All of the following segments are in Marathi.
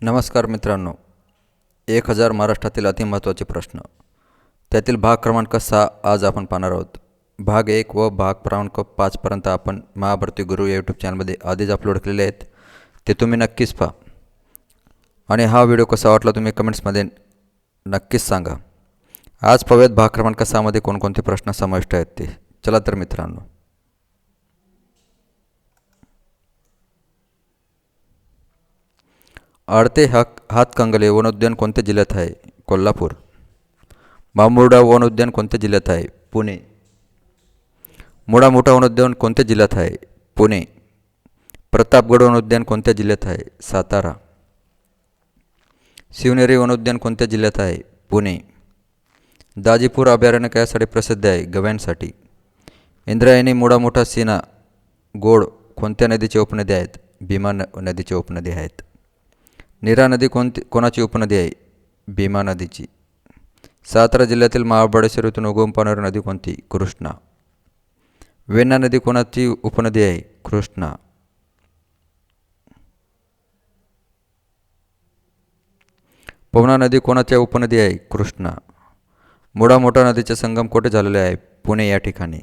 नमस्कार मित्रांनो, 1000 महाराष्ट्रातील अतिमहत्त्वाचे प्रश्न, त्यातील भाग क्रमांक 6 आज आपण पाहणार आहोत. भाग 1 व भाग क्रमांक 5पर्यंत आपण महाभारती गुरु या यूट्यूब चॅनलमध्ये आधीच अपलोड केलेले आहेत. ते तुम्ही नक्कीच पहा आणि हा व्हिडिओ कसा वाटला तुम्ही कमेंट्समध्ये नक्कीच सांगा. आज पाहूयात भाग क्रमांक 6मध्ये कोणकोणते प्रश्न समाविष्ट आहेत ते. चला तर मित्रांनो, आडते हातकंगले वनोद्यान कोणत्या जिल्ह्यात आहे? कोल्हापूर. बांबुर्डा वनोद्यान कोणत्या जिल्ह्यात आहे? पुणे. मुळा मोठा वनोद्यान कोणत्या जिल्ह्यात आहे? पुणे. प्रतापगड वनोद्यान कोणत्या जिल्ह्यात आहे? सातारा. शिवनेरी वनोद्यान कोणत्या जिल्ह्यात आहे? पुणे. दाजीपूर अभयारण्य कशासाठी प्रसिद्ध आहे? गव्यांसाठी. इंद्रायणी मुळा मोठा सीना गोड कोणत्या नदीचे उपनदी आहेत? भीमा नदीचे उपनदी आहेत. नीरा नदी कोणाची उपनदी आहे? भीमा नदीची. सातारा जिल्ह्यातील महाबळेश्वर येथून उगम पावणारी नदी कोणती? कृष्णा. वेण्णा नदी कोणाची उपनदी आहे? कृष्णा. पवना नदी कोणाच्या उपनदी आहे? कृष्णा. मुळा मोठा नदीचा संगम कोठे झालेला आहे? पुणे या ठिकाणी.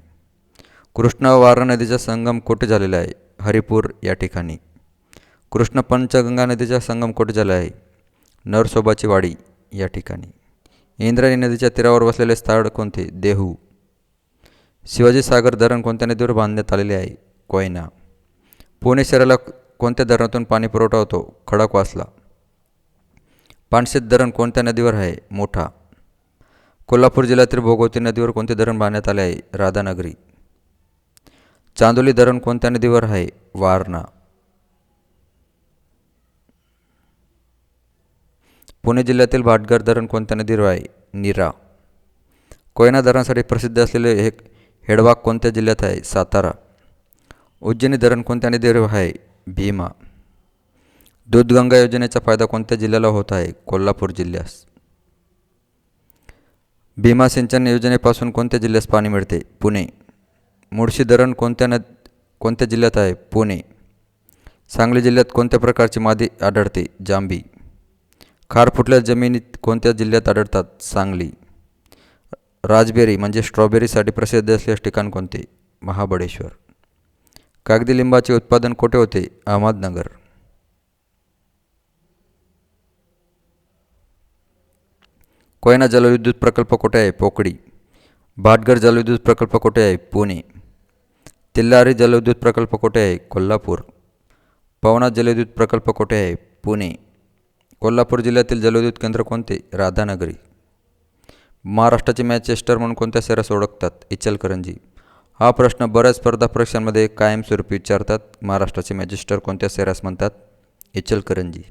कृष्णा व वारणा नदीचा संगम कोठे झालेला आहे? हरिपूर या ठिकाणी. कृष्ण पंचगंगा नदीचा संगम कोठे झाला आहे? नरसोबाची वाडी या ठिकाणी. इंद्रायणी नदीच्या तीरावर वसलेले स्थळ कोणते? देहू. शिवाजी सागर धरण कोणत्या नदीवर बांधण्यात आलेले आहे? कोयना. पुणे शहराला कोणत्या धरणातून पाणी पुरवठा होतो? खडकवासला. पानशेत धरण कोणत्या नदीवर आहे? मोठा. कोल्हापूर जिल्ह्यातील भोगवती नदीवर कोणते धरण बांधण्यात आले आहे? राधानगरी. चांदोली धरण कोणत्या नदीवर आहे? वारणा. पुणे जिल्ह्यातील भाटघर धरण कोणत्या नदीवर आहे? नीरा. कोयना धरणासाठी प्रसिद्ध असलेले हेडवाक कोणत्या जिल्ह्यात आहे? सातारा. उज्जैनी धरण कोणत्या नदीवर आहे? भीमा. दूधगंगा योजनेचा फायदा कोणत्या जिल्ह्याला होत आहे? कोल्हापूर जिल्ह्यास. भीमा सिंचन योजनेपासून कोणत्या जिल्ह्यास पाणी मिळते? पुणे. मुळशी धरण कोणत्या जिल्ह्यात आहे? पुणे. सांगली जिल्ह्यात कोणत्या प्रकारची माती आढळते? जांभी. खार फुटलेल्या जमिनीत कोणत्या जिल्ह्यात आढळतात? सांगली. राजबेरी म्हणजे स्ट्रॉबेरीसाठी प्रसिद्ध असलेले ठिकाण कोणते? महाबळेश्वर. कागदी लिंबाचे उत्पादन कोठे होते? अहमदनगर. कोयना जलविद्युत प्रकल्प कोठे आहे? पोकडी. भाटघर जलविद्युत प्रकल्प कोठे आहे? पुणे. तिल्लारी जलविद्युत प्रकल्प कोठे आहे? कोल्हापूर. पवना जलविद्युत प्रकल्प कोठे आहे? पुणे. कोल्हापूर जिल्ह्यातील जलविद्युत केंद्र कोणते? राधानगरी. महाराष्ट्राचे मँचेस्टर म्हणून कोणत्या शहरास ओळखतात? इचलकरंजी. हा प्रश्न बऱ्याच स्पर्धा परीक्षांमध्ये कायमस्वरूपी विचारतात. महाराष्ट्राचे मँचेस्टर कोणत्या शहरास म्हणतात? इचलकरंजी.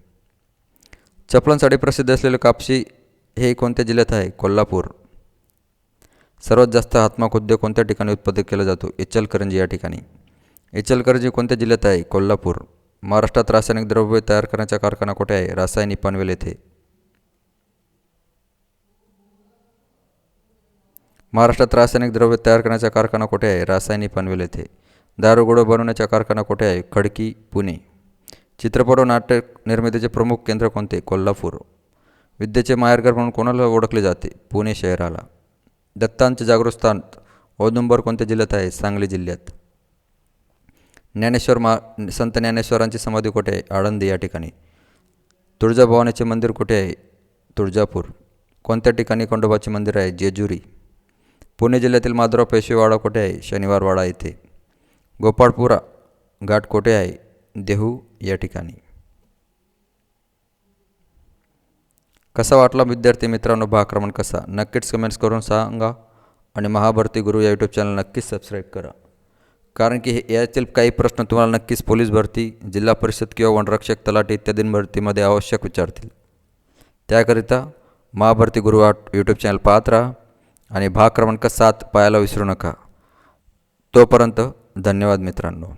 चपलांसाठी प्रसिद्ध असलेले कापशी हे कोणत्या जिल्ह्यात आहे? कोल्हापूर. सर्वात जास्त हातमाग उद्योग कोणत्या ठिकाणी उत्पादित केला जातो? इचलकरंजी या ठिकाणी. इचलकरंजी कोणत्या जिल्ह्यात आहे? कोल्हापूर. महाराष्ट्रात रासायनिक द्रव्ये तयार करण्याचा कारखाना कोठे आहे? रासायनिक पनवेल येथे. महाराष्ट्रात रासायनिक द्रव्ये तयार करण्याचा कारखाना कोठे आहे? रासायनिक पनवेल येथे. दारुगोळा बनवण्याचा कारखाना कोठे आहे? खडकी, पुणे. चित्रपट व नाटक निर्मितीचे प्रमुख केंद्र कोणते? कोल्हापूर. विद्येचे माहेरघर म्हणून कोणाला ओळखले जाते? पुणे शहराला. दत्तांचे जागृत स्थान औदुंबर कोणत्या जिल्ह्यात आहे? सांगली जिल्ह्यात. संत ज्ञानेश्वरांची समाधी कोठे आहे? आळंदी या ठिकाणी. तुळजाभवानीचे मंदिर कुठे आहे? तुळजापूर. कोणत्या ठिकाणी खंडोबाचे मंदिर आहे? जेजुरी. पुणे जिल्ह्यातील माधवराव पेशवेवाडा कोठे आहे? शनिवारवाडा येथे. गोपाळपुरा घाट कोठे आहे? देहू या ठिकाणी. कसा वाटला विद्यार्थी मित्रांनो भाग क्रमांक 6? नक्कीच कमेंट्स करून सांगा आणि महाभारती गुरु या यूट्यूब चॅनल नक्कीच सबस्क्राईब करा, कारण की यातील काही प्रश्न तुम्हाला नक्कीच पोलीस भरती, जिल्हा परिषद किंवा वनरक्षक, तलाठी इत्यादी भरतीमध्ये आवश्यक विचारतील. त्याकरिता महाभारती गुरु हा यूट्यूब चॅनल पाहत राहा आणि भाग क्रमांक 7 पाहायला विसरू नका. तोपर्यंत धन्यवाद मित्रांनो.